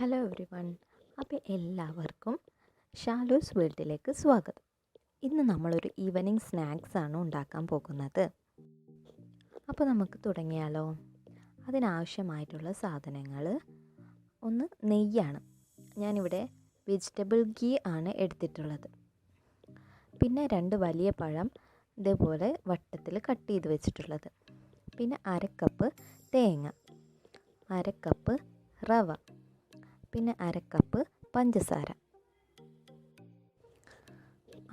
Hello every one. അപ്പോൾ എല്ലാവർക്കും ഷാലൂസ് വേൾഡിലേക്ക് സ്വാഗതം. ഇന്ന് നമ്മളൊരു ഈവനിങ് സ്നാക്സാണ് ഉണ്ടാക്കാൻ പോകുന്നത്. അപ്പോൾ നമുക്ക് തുടങ്ങിയാലോ? അതിനാവശ്യമായിട്ടുള്ള സാധനങ്ങൾ ഒന്ന് നെയ്യാണ്. ഞാനിവിടെ വെജിറ്റബിൾ ഗീ ആണ് എടുത്തിട്ടുള്ളത്. പിന്നെ 2 വലിയ പഴം ഇതേപോലെ വട്ടത്തിൽ കട്ട് ചെയ്ത് വെച്ചിട്ടുള്ളത്. പിന്നെ 1/2 കപ്പ് തേങ്ങ, 1/2 കപ്പ് റവ, പിന്നെ 1/2 കപ്പ് പഞ്ചസാര.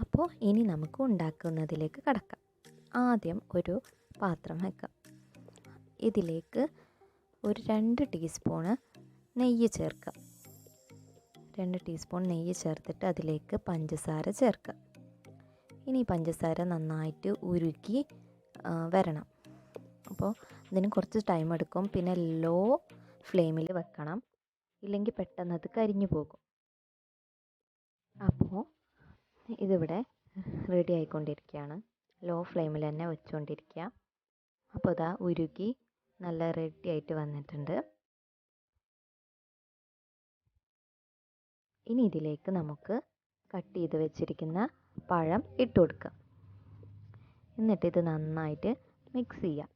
അപ്പോൾ ഇനി നമുക്ക് ഉണ്ടാക്കുന്നതിലേക്ക് കടക്കാം. ആദ്യം ഒരു പാത്രം വെക്കാം. ഇതിലേക്ക് ഒരു 2 ടീസ്പൂണ് നെയ്യ് ചേർക്കാം. 2 ടീസ്പൂൺ നെയ്യ് ചേർത്തിട്ട് അതിലേക്ക് പഞ്ചസാര ചേർക്കാം. ഇനി പഞ്ചസാര നന്നായിട്ട് ഉരുക്കി വരണം. അപ്പോൾ ഇതിന് കുറച്ച് ടൈം എടുക്കും. പിന്നെ ലോ ഫ്ലെയിമിൽ വെക്കണം, ഇല്ലെങ്കിൽ പെട്ടെന്ന് അത് കരിഞ്ഞു പോകും. അപ്പോൾ ഇതിവിടെ റെഡി ആയിക്കൊണ്ടിരിക്കുകയാണ്. ലോ ഫ്ലെയിമിൽ തന്നെ വെച്ചുകൊണ്ടിരിക്കുക. അപ്പോൾ ഇതാ ഉരുക്കി നല്ല റെഡി ആയിട്ട് വന്നിട്ടുണ്ട്. ഇനി ഇതിലേക്ക് നമുക്ക് കട്ട് ചെയ്ത് വെച്ചിരിക്കുന്ന പഴം ഇട്ട് കൊടുക്കാം. എന്നിട്ട് ഇത് നന്നായിട്ട് മിക്സ് ചെയ്യാം.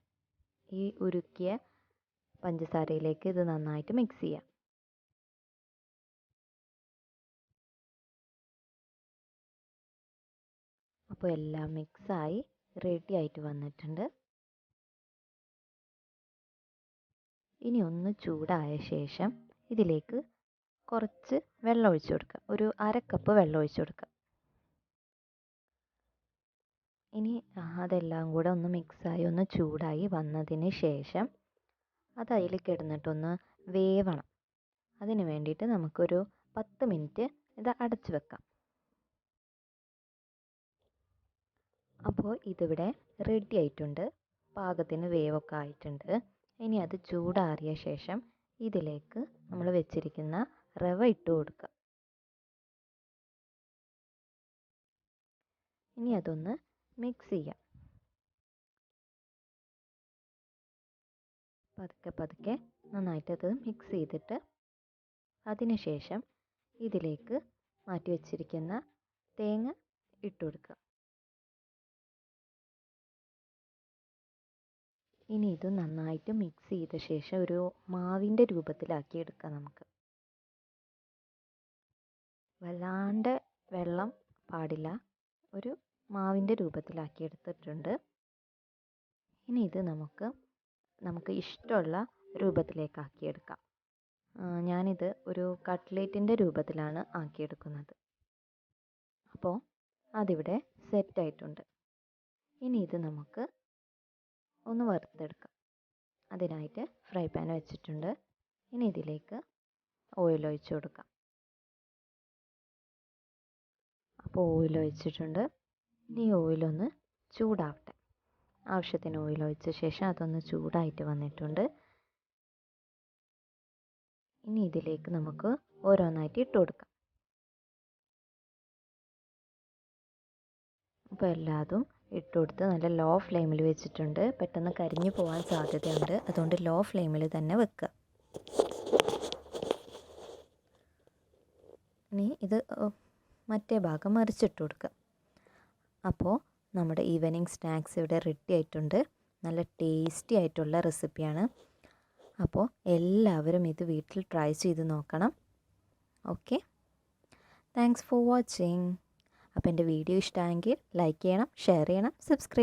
ഈ ഉരുക്കിയ പഞ്ചസാരയിലേക്ക് ഇത് നന്നായിട്ട് മിക്സ് ചെയ്യാം. അപ്പോൾ എല്ലാം മിക്സായി റെഡി ആയിട്ട് വന്നിട്ടുണ്ട്. ഇനി ഒന്ന് ചൂടായ ശേഷം ഇതിലേക്ക് കുറച്ച് വെള്ളം ഒഴിച്ചു കൊടുക്കുക. ഒരു 1/2 കപ്പ് വെള്ളം ഒഴിച്ചു കൊടുക്കുക. ഇനി അതെല്ലാം കൂടെ ഒന്ന് മിക്സായി ഒന്ന് ചൂടായി വന്നതിന് ശേഷം അത് അതിലേക്ക് ഇടുന്നിട്ടൊന്ന് വേവണം. അതിന് വേണ്ടിയിട്ട് നമുക്കൊരു 10 മിനിറ്റ് ഇത് അടച്ചു വെക്കാം. അപ്പോൾ ഇതിവിടെ റെഡി ആയിട്ടുണ്ട്. പാകത്തിന് വേവൊക്കെ ആയിട്ടുണ്ട്. ഇനി അത് ചൂടാറിയ ശേഷം ഇതിലേക്ക് നമ്മൾ വെച്ചിരിക്കുന്ന റവ ഇട്ട് കൊടുക്കുക. ഇനി അതൊന്ന് മിക്സ് ചെയ്യാം. പതുക്കെ നന്നായിട്ടത് മിക്സ് ചെയ്തിട്ട് അതിന് ശേഷം ഇതിലേക്ക് മാറ്റി വെച്ചിരിക്കുന്ന തേങ്ങ ഇട്ട് കൊടുക്കുക. ഇനി ഇത് നന്നായിട്ട് മിക്സ് ചെയ്ത ശേഷം ഒരു മാവിൻ്റെ രൂപത്തിലാക്കി എടുക്കാം. നമുക്ക് വല്ലാണ്ട് വെള്ളം പാടില്ല, ഒരു മാവിൻ്റെ രൂപത്തിലാക്കി എടുത്തിട്ടുണ്ട്. ഇനി ഇത് നമുക്ക് ഇഷ്ടമുള്ള രൂപത്തിലേക്കാക്കിയെടുക്കാം. ഞാനിത് ഒരു കട്ട്ലേറ്റിൻ്റെ രൂപത്തിലാണ് ആക്കിയെടുക്കുന്നത്. അപ്പോൾ അതിവിടെ സെറ്റായിട്ടുണ്ട്. ഇനി ഇത് നമുക്ക് ഒന്ന് വറുത്തെടുക്കാം. അതിനായിട്ട് ഫ്രൈ പാൻ വെച്ചിട്ടുണ്ട്. ഇനി ഇതിലേക്ക് ഓയിൽ ഒഴിച്ച് കൊടുക്കാം. അപ്പോൾ ഓയിൽ ഒഴിച്ചിട്ടുണ്ട്. ഇനി ഓയിലൊന്ന് ചൂടാവട്ടെ. ആവശ്യത്തിന് ഓയിൽ ഒഴിച്ച ശേഷം അതൊന്ന് ചൂടായിട്ട് വന്നിട്ടുണ്ട്. ഇനി ഇതിലേക്ക് നമുക്ക് ഓരോന്നായിട്ട് ഇട്ട് കൊടുക്കാം. അപ്പോൾ എല്ലാതും ഇട്ട് കൊടുത്ത് നല്ല ലോ ഫ്ലെയിമിൽ വെച്ചിട്ടുണ്ട്. പെട്ടെന്ന് കരിഞ്ഞു പോകാൻ സാധ്യതയുണ്ട്. അതുകൊണ്ട് ലോ ഫ്ലെയിമിൽ തന്നെ വെക്കുക. ഇനി ഇത് മറ്റേ ഭാഗം മറിച്ചിട്ട് കൊടുക്കുക. അപ്പോൾ നമ്മുടെ ഈവനിങ് സ്നാക്സ് ഇവിടെ റെഡി ആയിട്ടുണ്ട്. നല്ല ടേസ്റ്റി ആയിട്ടുള്ള റെസിപ്പിയാണ്. അപ്പോൾ എല്ലാവരും ഇത് വീട്ടിൽ ട്രൈ ചെയ്ത് നോക്കണം. Okay, thanks for watching. അപ്പോൾ എൻ്റെ വീഡിയോ ഇഷ്ടമായെങ്കിൽ ലൈക്ക് ചെയ്യണം, ഷെയർ ചെയ്യണം, സബ്സ്ക്രൈബ്